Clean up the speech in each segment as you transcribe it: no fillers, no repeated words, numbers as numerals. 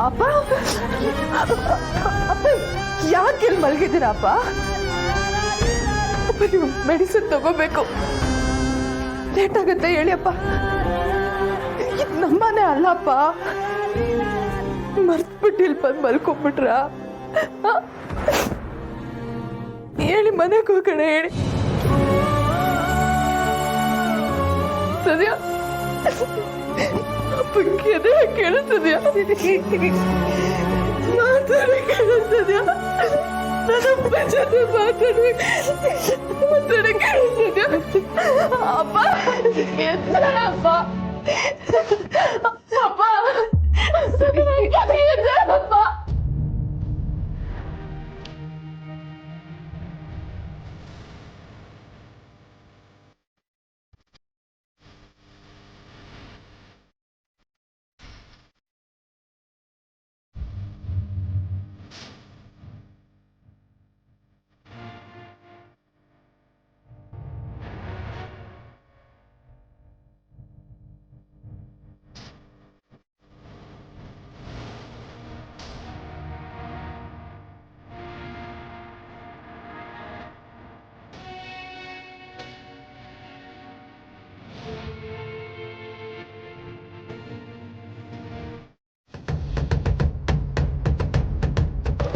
ಅಪ್ಪ ಅಪ್ಪ ಯಾಕೆ ಇಲ್ಲಿ ಮಲಗಿದ್ದೀರಪ್ಪ? ಅಪ್ಪ ನೀವು ಮೆಡಿಸಿನ್ ತಗೋಬೇಕು. ಲೇಟ್ ಆಗುತ್ತೆ ಹೇಳಿ ಅಪ್ಪ. ಇದು ನಮ್ಮನೆ ಅಲ್ಲಪ್ಪ. ಮರ್ತ್ಬಿಟ್ಟು ಇಲ್ಲಿ ಬಂದು ಮಲ್ಕೊಂಡ್ಬಿಟ್ರ? ಹೇಳಿ ಮನೆಗೆ ಹೋಗೋಣ ಹೇಳಿ. ಸದ್ಯ ಅಪ್ಪಂಗೆ ಕೇಳಿಸದ್ಯಾ? ಮಾತಾಡಿ ಕೇಳಿಸದ್ಯಾ? ನನ್ನಪ್ಪ ಜೊತೆ ಮಾತಾಡ್ಬೇಕು. ಮಾತಾಡಿ ಕೇಳಿಸದ್ಯಾ? ಅಪ್ಪ ಎದ್ದಳಪ್ಪ. ಅಪ್ಪ ಎದ್ದಳಪ್ಪ.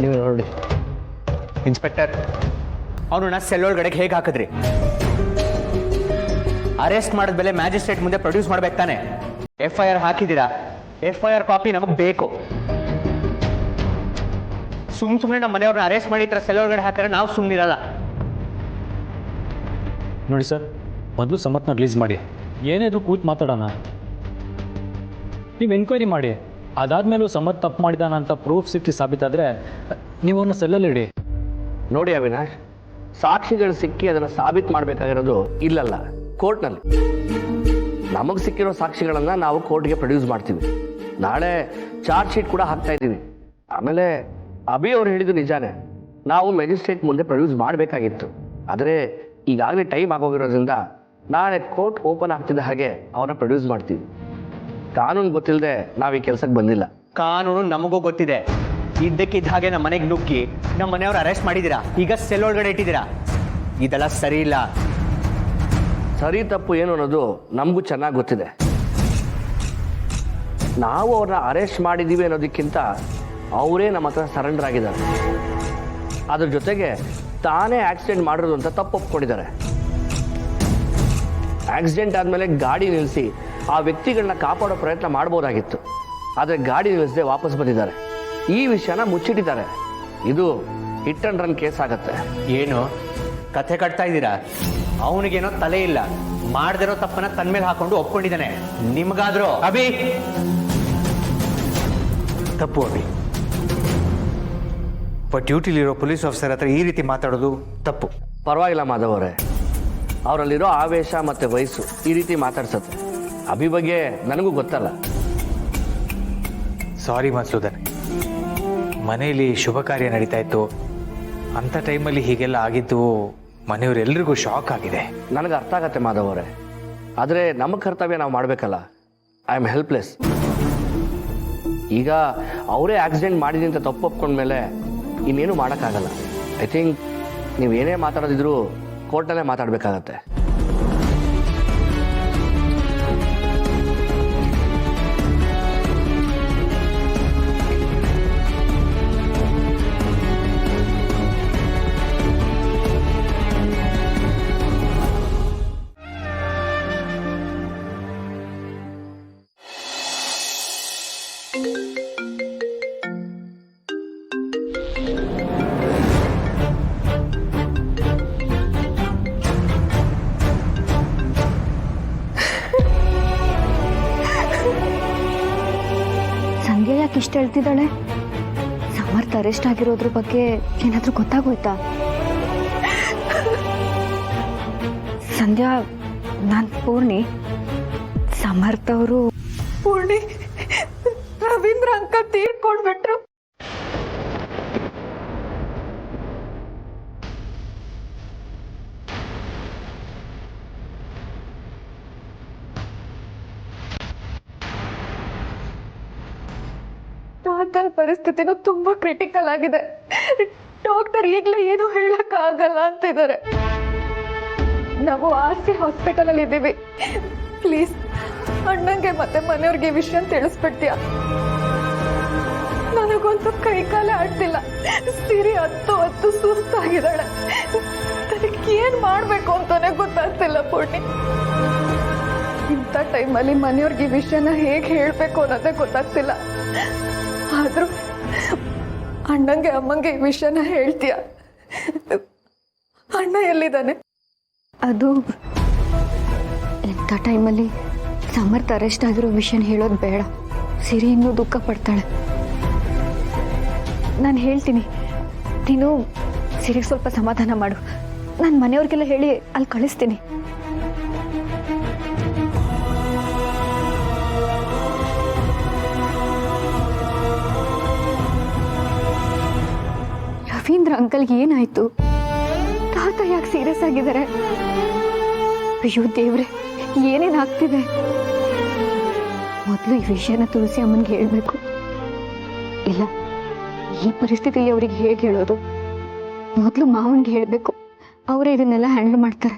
ನೀವು ನೋಡಿ ಇನ್ಸ್ಪೆಕ್ಟರ್, ಅವನನ್ನ ಸೆಲ್ ಒಳಗಡೆಗೆ ಹೇಗೆ ಹಾಕಿದ್ರಿ? ಅರೆಸ್ಟ್ ಮಾಡಿದ ಬೆಲೆ ಮ್ಯಾಜಿಸ್ಟ್ರೇಟ್ ಮುಂದೆ ಪ್ರೊಡ್ಯೂಸ್ ಮಾಡ್ಬೇಕು ತಾನೆ. FIR ಹಾಕಿದ್ದೀರಾ? FIR ಕಾಪಿ ನಮಗೆ ಬೇಕು. ಸುಮ್ಮನೆ ನಮ್ಮ ಮನೆಯವ್ರನ್ನ ಅರೆಸ್ಟ್ ಮಾಡಿ ಸೆಲ್ ಒಳಗಡೆ ಹಾಕಿದ್ರೆ ನಾವು ಸುಮ್ಮನಿರಲ್ಲ. ನೋಡಿ ಸರ್, ಮೊದಲು ಸಮತ್ನ ರಿಲೀಸ್ ಮಾಡಿ, ಏನಿದ್ರು ಕೂತ್ ಮಾತಾಡೋಣ. ನೀವು ಎನ್ಕ್ವೈರಿ ಮಾಡಿ, ಅದಾದ್ಮೇಲೂ ಸಮತ್ ತಪ್ಪು ಮಾಡಿದಾನ ಅಂತ ಪ್ರೂಫ್ ಸಿಕ್ಕಿ ಸಾಬೀತಾದರೆ ನೀವು ಅವನ್ನ ಸೆಲ್ಲಲ್ಲಿ ಇಡಿ. ನೋಡಿ ಅವಿನಾಶ್, ಸಾಕ್ಷಿಗಳು ಸಿಕ್ಕಿ ಅದನ್ನು ಸಾಬೀತು ಮಾಡಬೇಕಾಗಿರೋದು ಇಲ್ಲಲ್ಲ, ಕೋರ್ಟ್ನಲ್ಲಿ. ನಮಗೆ ಸಿಕ್ಕಿರೋ ಸಾಕ್ಷಿಗಳನ್ನು ನಾವು ಕೋರ್ಟ್ಗೆ ಪ್ರೊಡ್ಯೂಸ್ ಮಾಡ್ತೀವಿ. ನಾಳೆ ಚಾರ್ಜ್ ಶೀಟ್ ಕೂಡ ಹಾಕ್ತಾ ಇದ್ದೀವಿ. ಆಮೇಲೆ ಅಭಿ ಅವ್ರು ಹೇಳಿದ್ದು ನಿಜಾನೇ, ನಾವು ಮ್ಯಾಜಿಸ್ಟ್ರೇಟ್ ಮುಂದೆ ಪ್ರೊಡ್ಯೂಸ್ ಮಾಡಬೇಕಾಗಿತ್ತು. ಆದರೆ ಈಗಾಗಲೇ ಟೈಮ್ ಆಗೋಗಿರೋದ್ರಿಂದ ನಾಳೆ ಕೋರ್ಟ್ ಓಪನ್ ಆಗ್ತಿದ್ದ ಹಾಗೆ ಅವನ್ನ ಪ್ರೊಡ್ಯೂಸ್ ಮಾಡ್ತೀವಿ. ಕಾನೂನು ಗೊತ್ತಿಲ್ಲದೆ ನಾವು ಈ ಕೆಲಸಕ್ಕೆ ಬಂದಿಲ್ಲ. ಕಾನೂನು ನಮಗೂ ಗೊತ್ತಿದೆ. ಇದ್ದಕ್ಕಿದ್ದ ಹಾಗೆ ನಮ್ಮ ಮನೆಗೆ ನುಗ್ಗಿ ನಮ್ಮ ಮನೆಯವ್ರು ಅರೆಸ್ಟ್ ಮಾಡಿದ್ದೀರಾ, ಈಗ ಸೆಲ್ ಒಳಗಡೆ ಇಟ್ಟಿದ್ದೀರಾ. ಇದೆಲ್ಲ ಸರಿ ಇಲ್ಲ. ಸರಿ ತಪ್ಪು ಏನು ಅನ್ನೋದು ನಮಗೂ ಚೆನ್ನಾಗಿ ಗೊತ್ತಿದೆ. ನಾವು ಅವ್ರನ್ನ ಅರೆಸ್ಟ್ ಮಾಡಿದ್ದೀವಿ ಅನ್ನೋದಕ್ಕಿಂತ ಅವರೇ ನಮ್ಮ ಹತ್ರ ಸರೆಂಡರ್ ಆಗಿದ್ದಾರೆ. ಅದ್ರ ಜೊತೆಗೆ ತಾನೇ ಆಕ್ಸಿಡೆಂಟ್ ಮಾಡಿರೋದು ಅಂತ ತಪ್ಪು ಒಪ್ಕೊಂಡಿದ್ದಾರೆ. ಆಕ್ಸಿಡೆಂಟ್ ಆದಮೇಲೆ ಗಾಡಿ ನಿಲ್ಲಿಸಿ ಆ ವ್ಯಕ್ತಿಗಳನ್ನ ಕಾಪಾಡೋ ಪ್ರಯತ್ನ ಮಾಡ್ಬೋದಾಗಿತ್ತು. ಆದರೆ ಗಾಡಿ ನಿಲ್ಲಿಸದೆ ವಾಪಸ್ ಬಂದಿದ್ದಾರೆ. ಈ ವಿಷಯನ ಮುಚ್ಚಿಟ್ಟಿದ್ದಾರೆ. ಇದು ಹಿಟ್ ಅಂಡ್ ರನ್ ಕೇಸ್ ಆಗತ್ತೆ. ಏನು ಕಥೆ ಕಟ್ತಾ ಇದ್ದೀರಾ? ಅವನಿಗೇನೋ ತಲೆ ಇಲ್ಲ, ಮಾಡದಿರೋ ತಪ್ಪನ್ನ ತನ್ನ ಮೇಲೆ ಹಾಕೊಂಡು ಒಪ್ಕೊಂಡಿದ್ದಾನೆ. ನಿಮ್ಗಾದ್ರೂ ಅಭಿ ತಪ್ಪು. ಅಭಿ ಡ್ಯೂಟಿಲಿರೋ ಪೊಲೀಸ್ ಆಫೀಸರ್ ಹತ್ರ ಈ ರೀತಿ ಮಾತಾಡೋದು ತಪ್ಪು. ಪರವಾಗಿಲ್ಲ ಮಾಧವ್ ಅವರೇ, ಅವರಲ್ಲಿರೋ ಆವೇಶ ಮತ್ತು ವಯಸ್ಸು ಈ ರೀತಿ ಮಾತಾಡ್ಸತ್ತೆ. ಅಭಿ ಬಗ್ಗೆ ನನಗೂ ಗೊತ್ತಲ್ಲ. ಸಾರಿ ಮಧುಸೂದನ್, ಮನೆಯಲ್ಲಿ ಶುಭ ಕಾರ್ಯ ನಡೀತಾ ಇತ್ತು. ಅಂಥ ಟೈಮಲ್ಲಿ ಹೀಗೆಲ್ಲ ಆಗಿದ್ದು ಮನೆಯವರೆಲ್ಲರಿಗೂ ಶಾಕ್ ಆಗಿದೆ. ನನಗೆ ಅರ್ಥ ಆಗತ್ತೆ ಮಾಧವ್ ಅವರೇ, ಆದರೆ ನಮ್ಮ ಕರ್ತವ್ಯ ನಾವು ಮಾಡಬೇಕಲ್ಲ. I am helpless. ಈಗ ಅವರೇ ಆಕ್ಸಿಡೆಂಟ್ ಮಾಡಿದೆ ಅಂತ ತಪ್ಪು ಒಪ್ಕೊಂಡ್ಮೇಲೆ ಇನ್ನೇನು ಮಾಡೋಕ್ಕಾಗಲ್ಲ. ಐ ಥಿಂಕ್ ನೀವು ಏನೇ ಮಾತಾಡೋದಿದ್ರು ಕೋರ್ಟಲ್ಲೇ ಮಾತಾಡಬೇಕಾಗತ್ತೆ. ಇಷ್ಟ ಹೇಳ್ತಿದ್ದಾಳೆ. ಸಮರ್ಥ ಅರೆಸ್ಟ್ ಆಗಿರೋದ್ರ ಬಗ್ಗೆ ಏನಾದ್ರೂ ಗೊತ್ತಾಗೋಯ್ತಾ? ಸಂಧ್ಯಾ, ನಾನ್ ಪೂರ್ಣಿ. ಸಮರ್ಥ ಅವರು ಪೂರ್ಣಿ, ರವೀಂದ್ರ ಅಂಕಲ್ ತೀರ್ಕೊಂಡ್ಬಿಟ್ರು. ತಾತನ ಪರಿಸ್ಥಿತಿನೂ ತುಂಬಾ ಕ್ರಿಟಿಕಲ್ ಆಗಿದೆ. ಡಾಕ್ಟರ್ ಈಗಲೇ ಏನು ಹೇಳಕ್ಕಾಗಲ್ಲ ಅಂತಿದ್ದಾರೆ. ನಾವು ಆರ್ಸಿ ಹಾಸ್ಪಿಟಲ್ ಅಲ್ಲಿ ಇದ್ದೀವಿ. ಪ್ಲೀಸ್ ಅಣ್ಣಂಗೆ ಮತ್ತೆ ಮನೆಯವ್ರಿಗೆ ಈ ವಿಷಯ ತಿಳಿಸ್ಬಿಡ್ತೀಯ? ನನಗಂತೂ ಕೈ ಕಾಲೇ ಆಡ್ತಿಲ್ಲ. ಸಿರಿ ಹತ್ತು ಸುಸ್ತಾಗಿದ್ದಾಳೆ. ನನಗೆ ಏನ್ ಮಾಡ್ಬೇಕು ಅಂತಾನೆ ಗೊತ್ತಾಗ್ತಿಲ್ಲ ಪೂರ್ಣಿ. ಇಂಥ ಟೈಮಲ್ಲಿ ಮನೆಯವ್ರಿಗೆ ಈ ವಿಷಯನ ಹೇಗೆ ಹೇಳ್ಬೇಕು ಅನ್ನೋದೇ ಗೊತ್ತಾಗ್ತಿಲ್ಲ. ಆದ್ರೂ ಅಣ್ಣಂಗೆ ಅಮ್ಮಂಗೆ ಈ ವಿಷಯನ ಹೇಳ್ತೀಯ? ಅಣ್ಣ ಎಲ್ಲಿದ್ದಾನೆ? ಅದು ಇಂಥ ಟೈಮಲ್ಲಿ ಸಮರ್ಥ ಅರೆಸ್ಟ್ ಆಗಿರೋ ವಿಷಯನ ಹೇಳೋದು ಬೇಡ. ಸಿರಿ ಇನ್ನೂ ದುಃಖ ಪಡ್ತಾಳೆ. ನಾನು ಹೇಳ್ತೀನಿ, ನೀನು ಸಿರಿಗೆ ಸ್ವಲ್ಪ ಸಮಾಧಾನ ಮಾಡು. ನಾನು ಮನೆಯವ್ರಿಗೆಲ್ಲ ಹೇಳಿ ಅಲ್ಲಿ ಕಳಿಸ್ತೀನಿ. ರವೀಂದ್ರ ಅಂಕಲ್ಗೆ ಏನಾಯ್ತು? ತಾತ ಯಾಕೆ ಸೀರಿಯಸ್ ಆಗಿದ್ದಾರೆ? ಅಯ್ಯೋ ದೇವ್ರೆ, ಏನೇನಾಗ್ತಿದೆ? ಮೊದಲು ಈ ವಿಷಯನ ತುಳಸಿ ಅಮ್ಮನಿಗೆ ಹೇಳಬೇಕು. ಇಲ್ಲ, ಈ ಪರಿಸ್ಥಿತಿಯಲ್ಲಿ ಅವ್ರಿಗೆ ಹೇಗೆ ಹೇಳೋದು? ಮೊದಲು ಮಾವನ್ಗೆ ಹೇಳಬೇಕು. ಅವರೇ ಇದನ್ನೆಲ್ಲ ಹ್ಯಾಂಡಲ್ ಮಾಡ್ತಾರೆ.